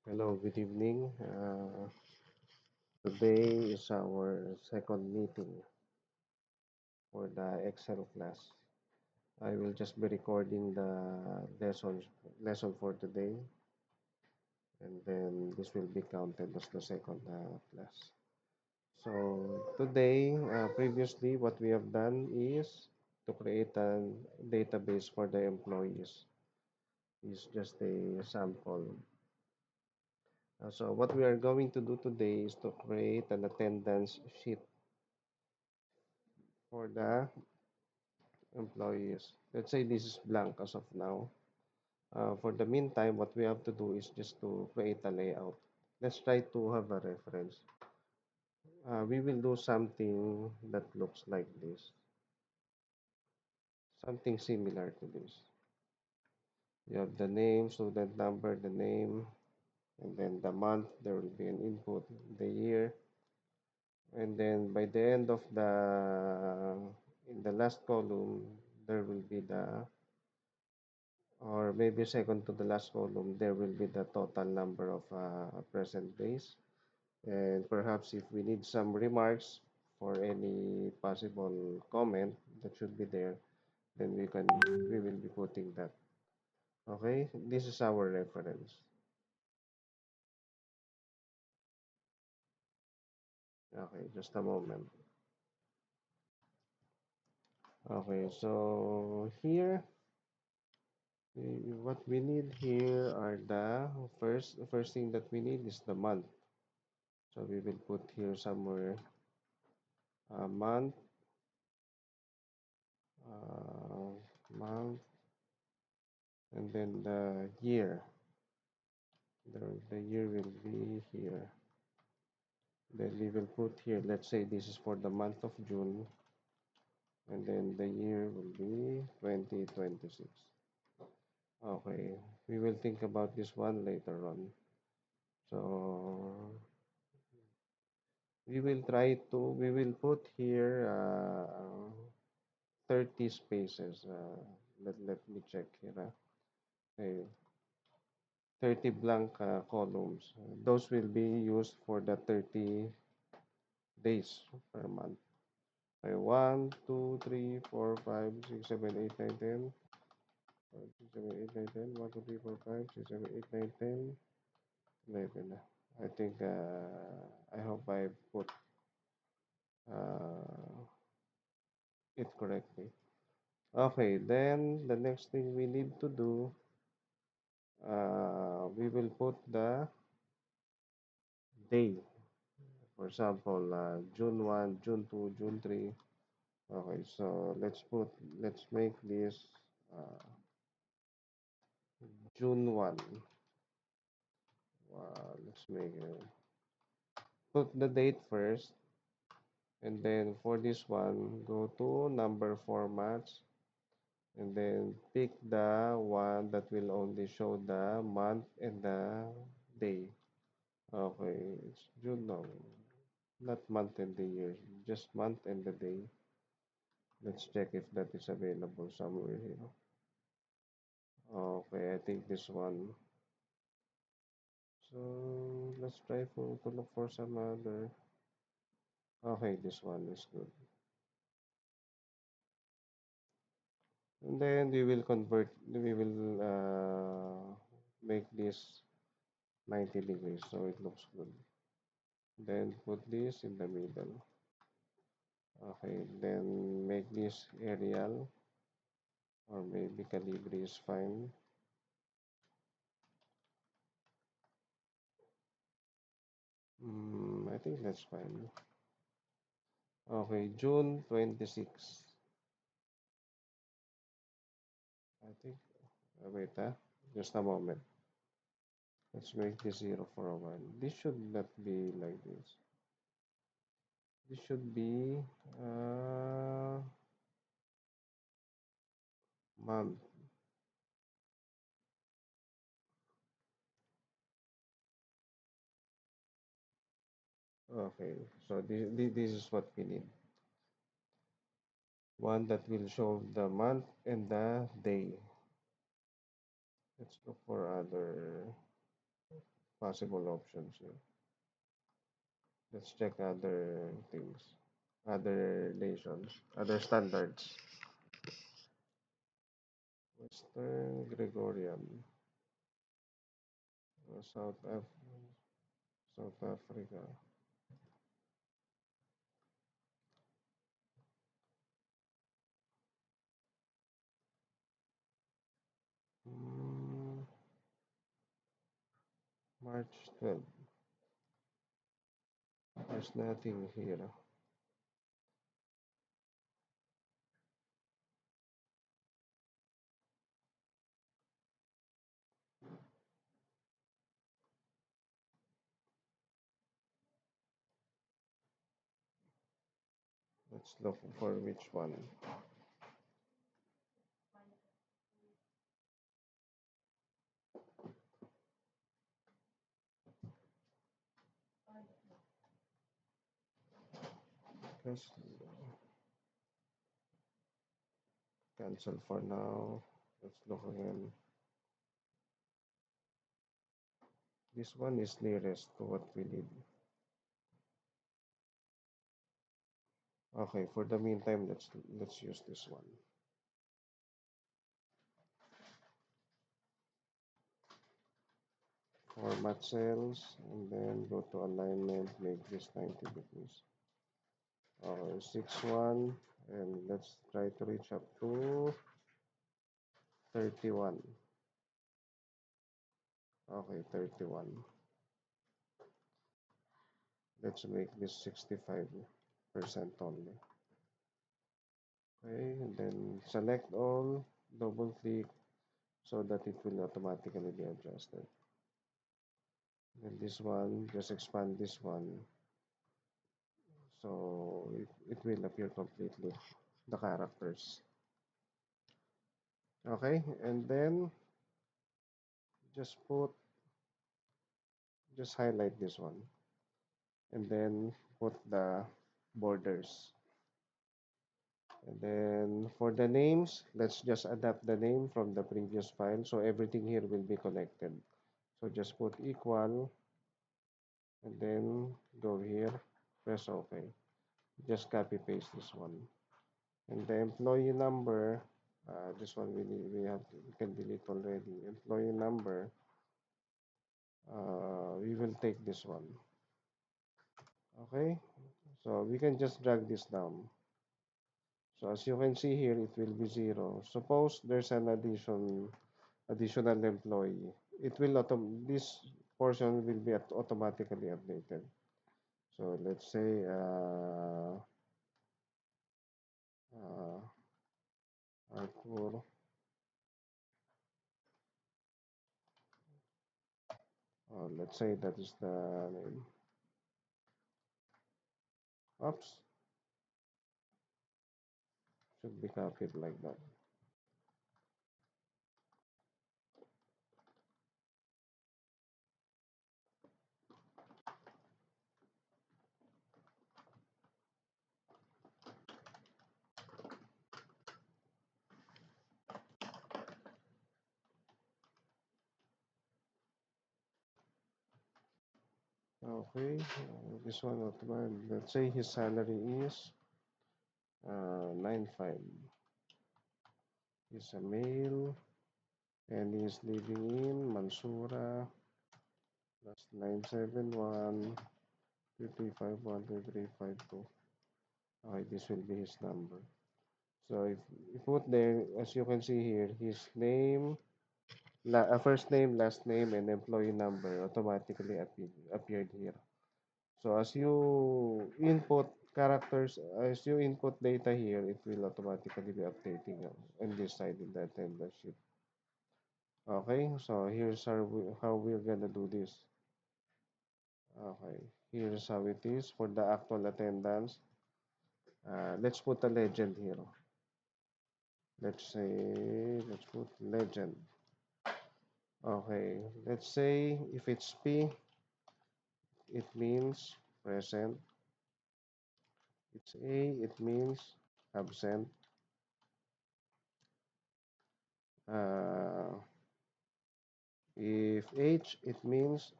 Hello, good evening. Today is our second meeting for the Excel class. I will just be recording the lesson for today, and then this will be counted as the second class. So today, previously, what we have done is to create a database for the employees. Is just a sample. So what we are going to do today is to create an attendance sheet for the employees. Let's say this is blank as of now. For the meantime, what we have to do is just to create a layout. Let's try to have a reference. We will do something that looks like this. Something similar to this. You have the name, student number, the name, and then the month, there will be an input, the year, and then by the end of in the last column, there will be or maybe second to the last column, there will be the total number of present days. And perhaps if we need some remarks for any possible comment that should be there, then we will be putting that. Okay, this is our reference. Okay, just a moment. Okay, so here, what we need here are the first thing that we need is the month. So we will put here somewhere a month, uh, month, and then the year. The year will be here. Then we will put here, let's say this is for the month of June, and then the year will be 2026. Okay, we will think about this one later on. So we will put here 30 spaces. Let me check here. Okay, 30 blank columns. Those will be used for the 30 days per month. Okay, 1, 2, 3, 4, 5, 6, 7, 8, 9, 10. 5, 6, 7, 8, 9, 10. 1, 2, 3, 4, 5, 6, 7, 8, 9, 10. 11. I think I hope I put uh, it correctly. Okay, then the next thing we need to do, we will put the day. For example, June 1, June 2, June 3. Okay, so let's make this uh, June 1. Let's make it. Put the date first, and then for this one, go to number formats, and then pick the one that will only show the month and the day. Okay, it's June now. Not month and the year, just month and the day. Let's check if that is available somewhere here. Okay, I think this one. So let's try to look for some other. Okay, this one is good. And then we will make this 90 degrees so it looks good. Then put this in the middle. Okay, then make this Arial or maybe Calibri is fine. I think that's fine. Okay, June 26. I think, wait just a moment. Let's make this 0 for a while. This should not be like this. This should be month. Okay, so this is what we need. One that will show the month and the day. Let's look for other. possible options here. Let's check other things, other nations, other standards. Western Gregorian, South Africa. Mm, March 12th. There's nothing here. Let's look for which one. Let's cancel for now. Let's look again. This one is nearest to what we need. Okay, for the meantime, let's use this one. Format cells, and then go to alignment, make this 90 degrees. 6-1, and let's try to reach up to 31. Okay, 31. Let's make this 65% only. Okay, and then select all, double click so that it will automatically be adjusted. And this one, just expand this one so it will appear completely, the characters. Okay, and then just just highlight this one and then put the borders. And then for the names, let's just adapt the name from the previous file so everything here will be connected. So just put equal and then go here, press OK. Just copy paste this one. And the employee number, this one we can delete already. Employee number, we will take this one. Okay, so we can just drag this down. So as you can see here, it will be 0. Suppose there's an additional employee. It will this portion will be automatically updated. So let's say uh, Arthur, let's say that is the name. Oops, should be copied like that. Okay, this one automatic. Let's say his salary is 9.5. He's a male and he's living in Mansura. That's 971 2351 2352. Okay, this will be his number. So if you put there, as you can see here, his name, first name, last name, and employee number automatically appeared here. So as you input characters, as you input data here, it will automatically be updating on this side in the attendance sheet. Okay, so here's how we're gonna do this. Okay, here's how it is for the actual attendance. Let's put a legend here. Let's put legend. Okay, let's say if it's P, it means present. It's A, it means absent. Uh, if H, it means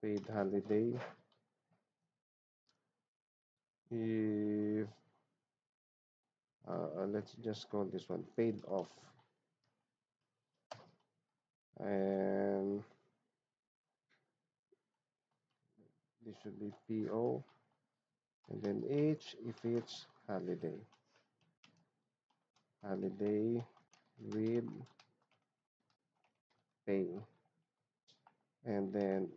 paid holiday. If let's just call this one paid off, and this should be PO, and then H if it's holiday, holiday with pay, and then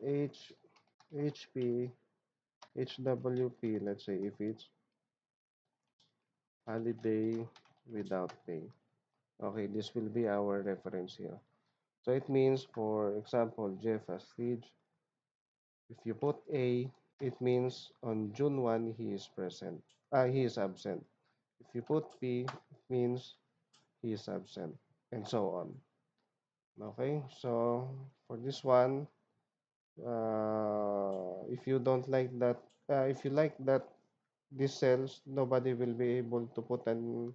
HP, HWP, let's say if it's holiday without pay. Okay, this will be our reference here. So it means, for example, Jeff Astige, if you put A, it means on June 1 he is present. He is absent. If you put P, it means he is absent, and so on. Okay, so for this one, if you don't like that, if you like that these cells, nobody will be able to put an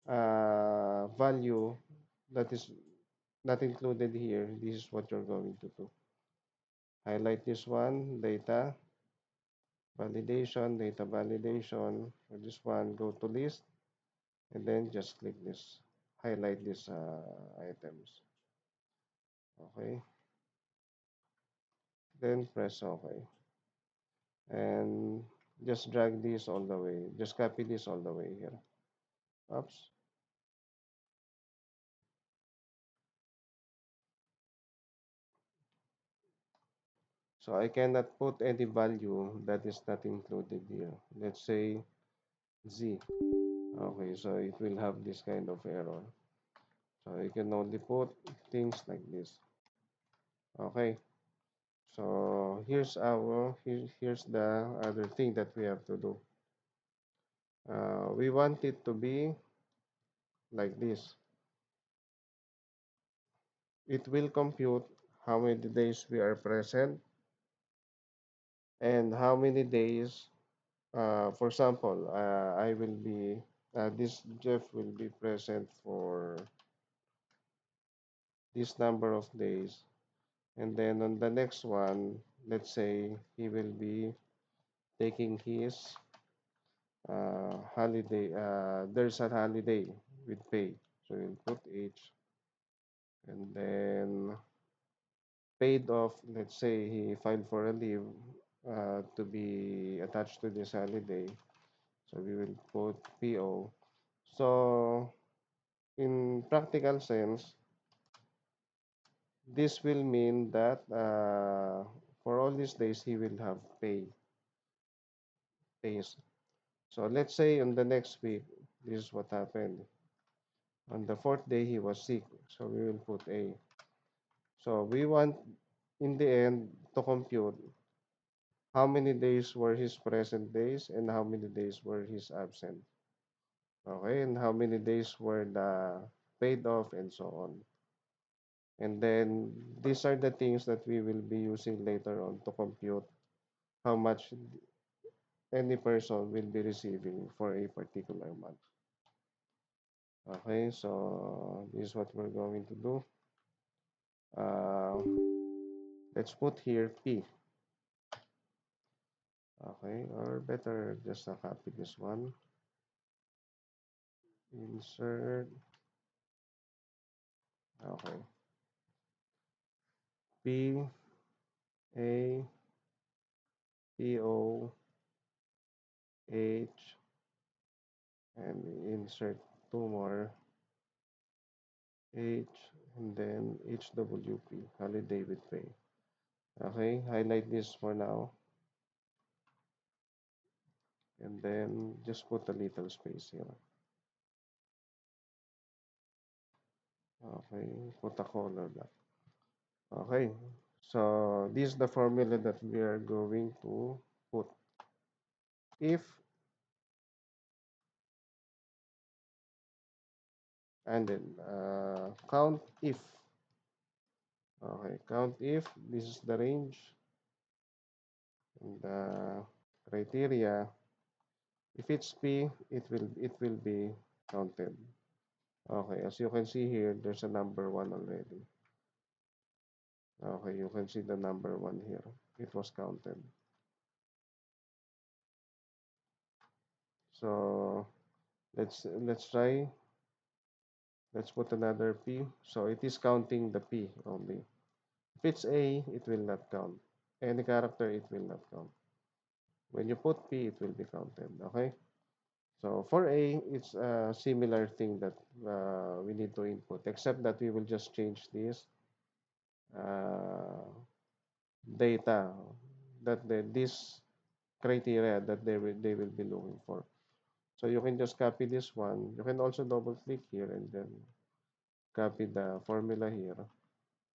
value that is not included here. This is what you're going to do. Highlight this one, data validation, data validation. For this one, go to list, and then just click this, highlight these items. Okay, then press OK, and just drag this all the way, just copy this all the way here. Oops. So I cannot put any value that is not included here. Let's say Z. Okay, so it will have this kind of error. So you can only put things like this. Okay, so here's the other thing that we have to do. We want it to be like this. It will compute how many days we are present and how many days. For example, I will be this Jeff will be present for this number of days, and then on the next one, let's say he will be taking his holiday. There's a holiday with pay, so you'll put H, and then paid off. Let's say he filed for a leave to be attached to this holiday, so we will put PO. So in practical sense, this will mean that for all these days he will have pays. So let's say on the next week, this is what happened. On the fourth day he was sick, so we will put A. So we want in the end to compute how many days were his present days and how many days were his absent. Okay, and how many days were the paid off and so on. And then these are the things that we will be using later on to compute how much any person will be receiving for a particular month. Okay, so this is what we're going to do. Uh, let's put here P. Okay, or better just copy this one. Insert. Okay. P A P O H, and insert two more H, and then HWP, holiday with pay. Okay, highlight this for now, and then just put a little space here. Okay, put a color black. Okay, so this is the formula that we are going to put. If, and then count if. Okay, count if this is the range, and the criteria. If it's P, it will be counted. Okay, as you can see here, there's a number 1 already. Okay, you can see the number 1 here. It was counted. So let's try. Let's put another P. So it is counting the P only. If it's A, it will not count. Any character, it will not count. When you put P, it will be counted. Okay? So for A, it's a similar thing that we need to input, except that we will just change this uh, data, this criteria that they will be looking for. So you can just copy this one. You can also double click here and then copy the formula here,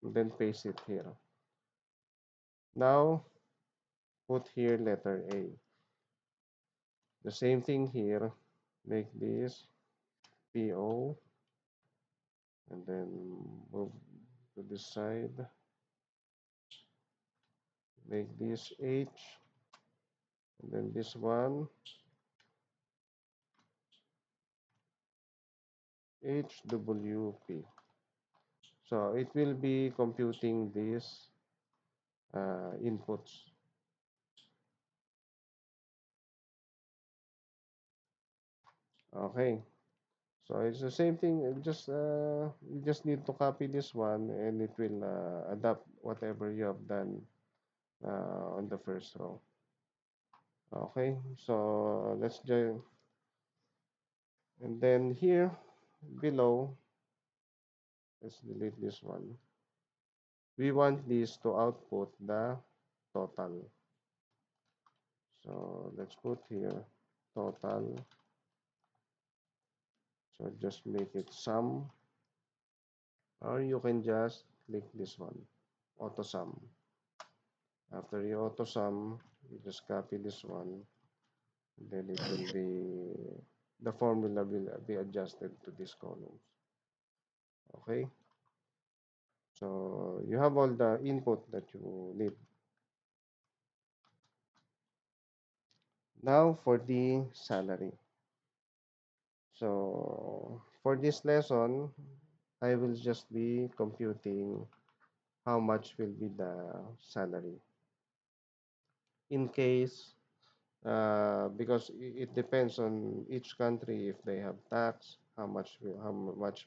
and then paste it here. Now put here letter A. The same thing here. Make this PO and then move to this side. Make this H and then this one HWP. So it will be computing these inputs. Okay. So it's the same thing. You just need to copy this one, and it will adapt whatever you have done on the first row. Okay. So let's join, and then here below, let's delete this one. We want this to output the total. So let's put here total. So just make it sum, or you can just click this one, auto sum. After you auto sum, you just copy this one, then it will be, the formula will be adjusted to these columns. Okay, so you have all the input that you need. Now for the salary. So for this lesson, I will just be computing how much will be the salary in case, because it depends on each country. If they have tax, how much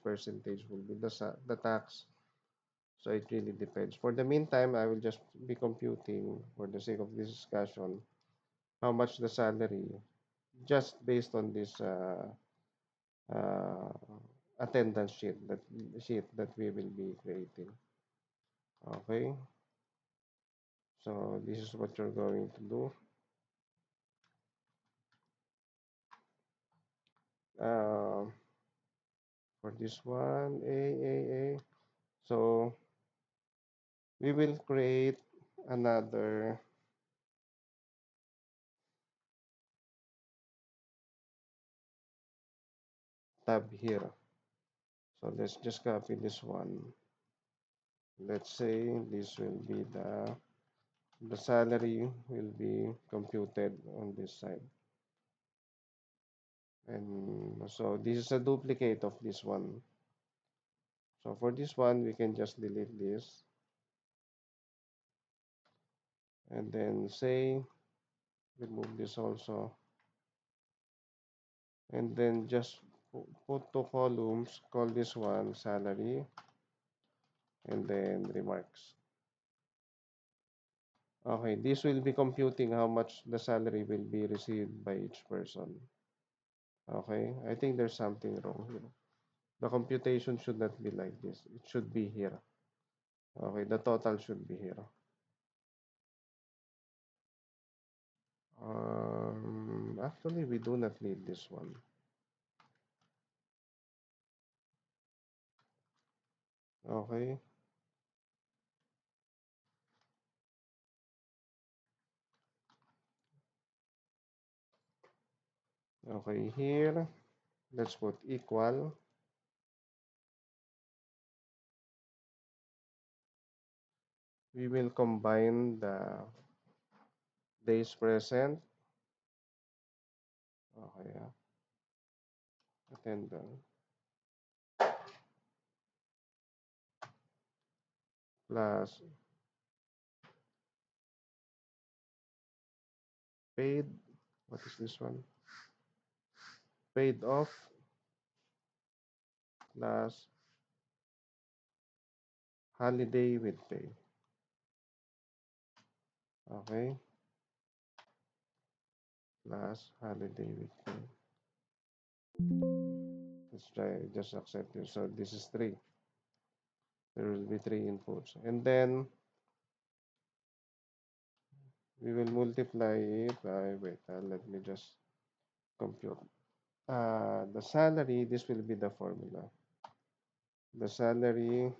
percentage will be the tax. So it really depends. For the meantime, I will just be computing, for the sake of this discussion, how much the salary, just based on this uh, attendance sheet that we will be creating. Okay, so this is what you're going to do. Uh, for this one, A. So we will create another tab here. So let's just copy this one. Let's say this will be the salary will be computed on this side. And so this is a duplicate of this one. So for this one, we can just delete this and then say remove this also, and then just put two columns, call this one salary and then remarks. Okay, this will be computing how much the salary will be received by each person. Okay, I think there's something wrong here. The computation should not be like this. It should be here. Okay, the total should be here. Actually, we do not need this one. Okay. Okay, here, let's put equal. We will combine the days present. Okay, yeah. Attendance plus paid, what is this one? Paid off plus holiday with pay. Okay, plus holiday with pay. Let's try, just accept this. So this is 3. There will be 3 inputs. And then we will multiply it by, wait, let me just compute. The salary, this will be the formula. The salary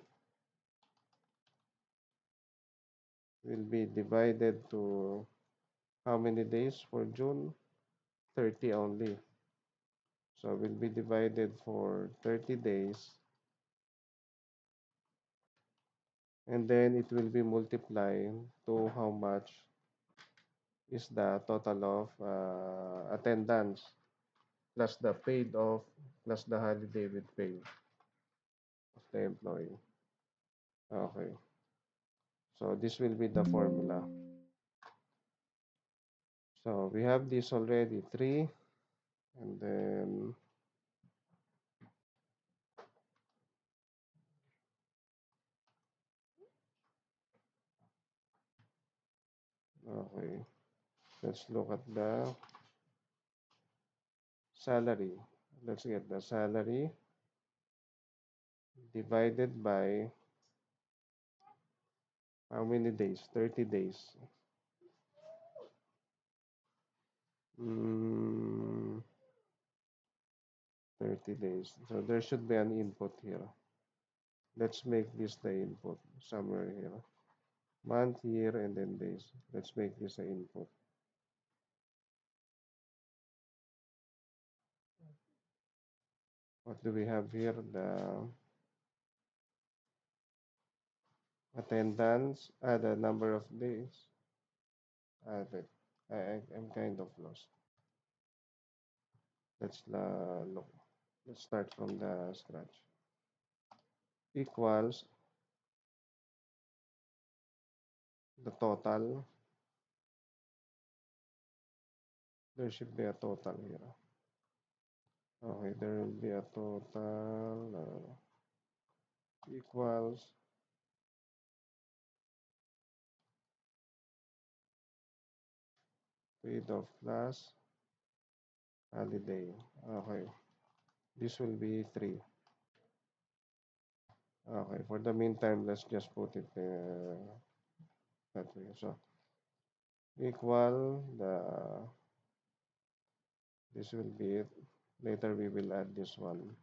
will be divided to how many days for June? 30 only. So will be divided for 30 days, and then it will be multiplied to how much is the total of attendance plus the paid off plus the holiday with pay of the employee. Okay. So this will be the formula. So we have this already 3, and then okay. Let's look at the salary. Let's get the salary divided by how many days? 30 days. 30 days. So there should be an input here. Let's make this the input somewhere here. Month, year, and then days. Let's make this the input. What do we have here? The attendance, the number of days. Wait, I'm kind of lost. Let's look. Let's start from the scratch. Equals the total. There should be a total here. Okay, there will be a total equals paid off plus holiday. Okay, this will be 3. Okay, for the meantime, let's just put it that way. So equal this will be it. Later we will add this one.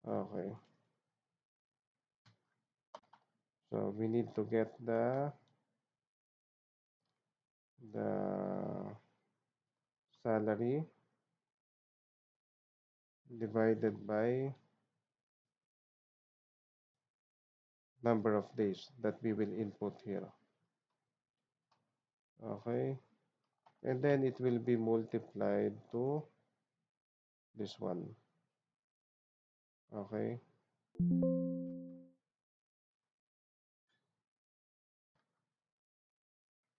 Okay, so we need to get the salary divided by number of days that we will input here. Okay, and then it will be multiplied to this one. Okay,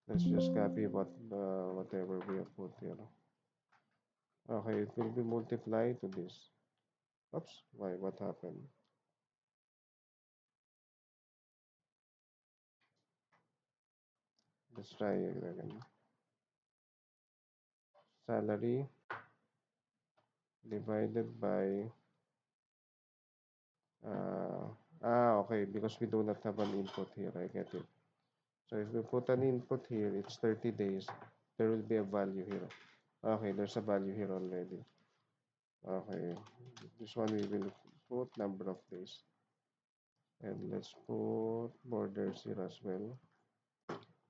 let's just copy whatever we have put here. Okay, it will be multiplied to this. Oops, why, what happened? Let's try it again. Salary divided by okay, because we do not have an input here. I get it. So if we put an input here, it's 30 days. There will be a value here. Okay, there's a value here already. Okay, this one we will put number of days. And let's put borders here as well.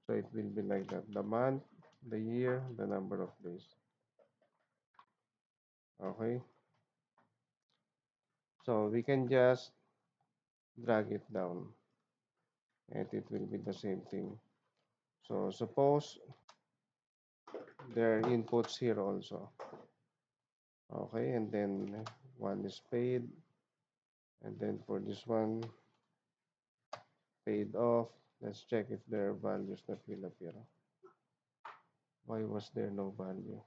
So it will be like that. The month, the year, the number of days. Okay. So we can just drag it down and it will be the same thing. So suppose there are inputs here also. Okay, and then one is paid, and then for this one, paid off, Let's check if there are values that will appear. Why was there no value?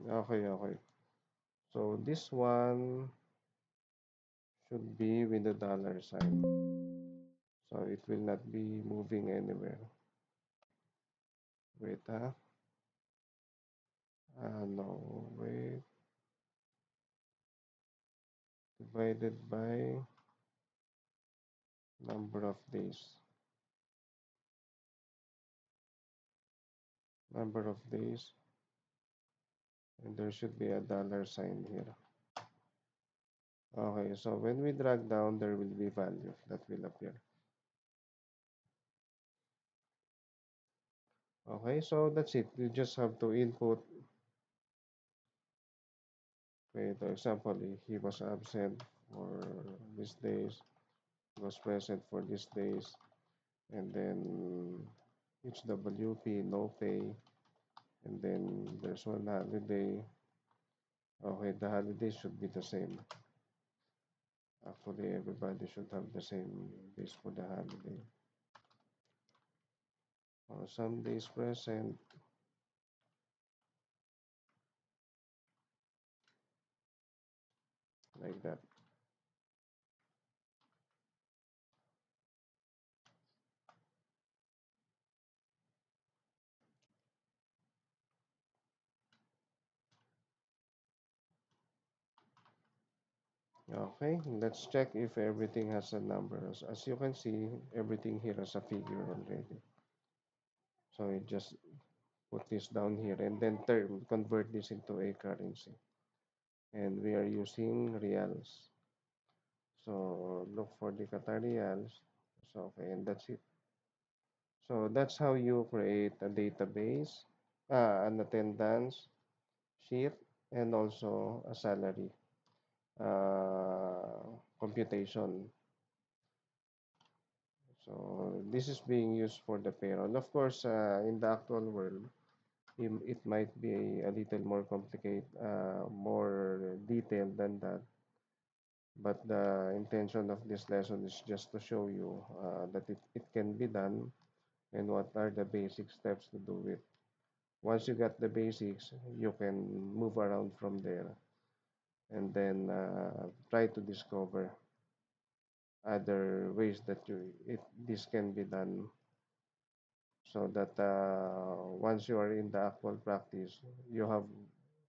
Okay, okay. So this one should be with the dollar sign. So it will not be moving anywhere. Wait, huh? No, wait. Divided by number of days. Number of days. And there should be a dollar sign here. Okay, so when we drag down, there will be value that will appear. Okay, so that's it. You just have to input. Okay, for example, he was absent for these days, was present for these days, and then HWP, no pay, and then there's one holiday. Okay, the holiday should be the same. Actually, everybody should have the same days for the holiday. Some days present, like that. Okay, let's check if everything has a number. As you can see, everything here has a figure already. So you just put this down here and then convert this into a currency. And we are using reals. So look for the Qatar reals. So okay, and that's it. So that's how you create a database, an attendance sheet, and also a salary computation. So this is being used for the payroll. Of course, in the actual world, it might be a little more complicated, more detailed than that. But the intention of this lesson is just to show you that it can be done and what are the basic steps to do it. Once you got the basics, you can move around from there and then try to discover other ways that this can be done so that once you are in the actual practice, you have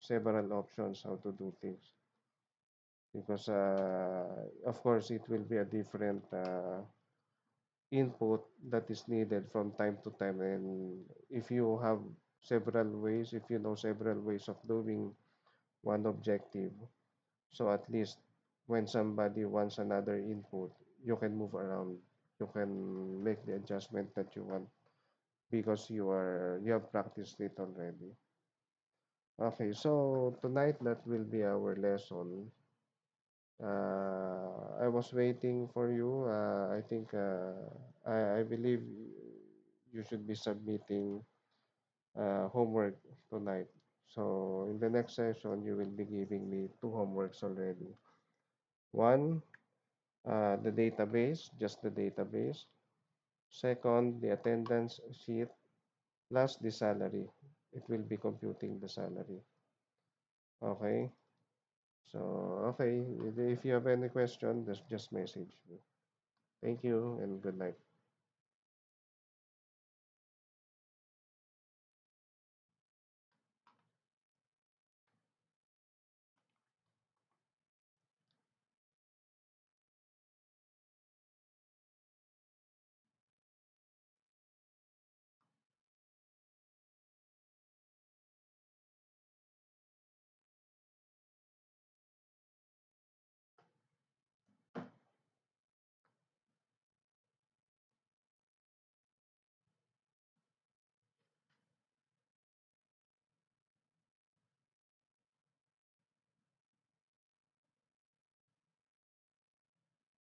several options how to do things. Because, of course, it will be a different input that is needed from time to time. And if you have several ways, if you know several ways of doing one objective, so at least when somebody wants another input, you can move around. You can make the adjustment that you want because you have practiced it already. Okay, so tonight that will be our lesson. I was waiting for you. I think I believe you should be submitting homework tonight. So in the next session, you will be giving me two homeworks already. One, the database, just the database. Second, the attendance sheet plus the salary. It will be computing the salary. Okay. So, okay. If you have any question, just message me. Thank you and good night.